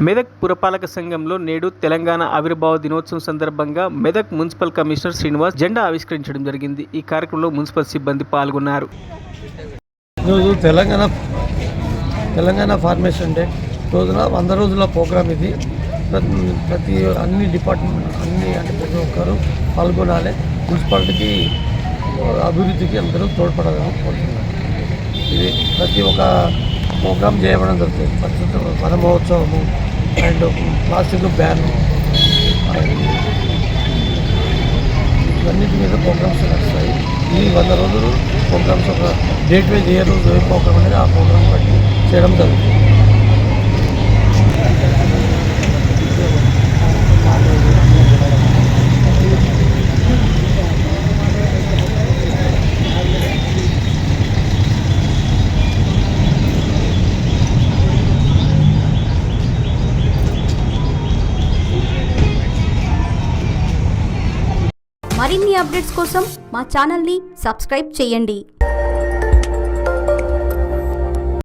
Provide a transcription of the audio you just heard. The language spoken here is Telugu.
మెదక్ పురపాలక సంఘంలో నేడు తెలంగాణ ఆవిర్భావ దినోత్సవం సందర్భంగా మెదక్ మున్సిపల్ కమిషనర్ శ్రీనివాస్ జెండా ఆవిష్కరించడం జరిగింది. ఈ కార్యక్రమంలో మున్సిపల్ సిబ్బంది పాల్గొన్నారు. ఈరోజు తెలంగాణ ఫార్మేషన్ డే రోజున 100 రోజుల ప్రోగ్రామ్ ఇది. ప్రతి అన్ని డిపార్ట్మెంట్ అంటే ప్రతి ఒక్కరు పాల్గొనాలి. మున్సిపాలిటీకి అభివృద్ధికి అందరూ తోడ్పడాలని కోరుతున్నారు. ఇది ప్రతి ఒక్క ప్రోగ్రామ్ చేయడం జరుగుతుంది. వన మహోత్సవము అండ్ ప్లాస్టిక్ బ్యాన్ ఇవన్నిటి మీద ప్రోగ్రామ్స్ నడుస్తాయి. ఈ 100 రోజులు ప్రోగ్రామ్స్ ఒక డేట్ వైజ్ ఏ రోజు ఏ ప్రోగ్రామ్ అనేది ఆ ప్రోగ్రామ్ బట్టి చేయడం జరుగుతుంది. మరిన్ని అప్డేట్స్ కోసం మా ఛానల్ని సబ్స్క్రైబ్ చేయండి.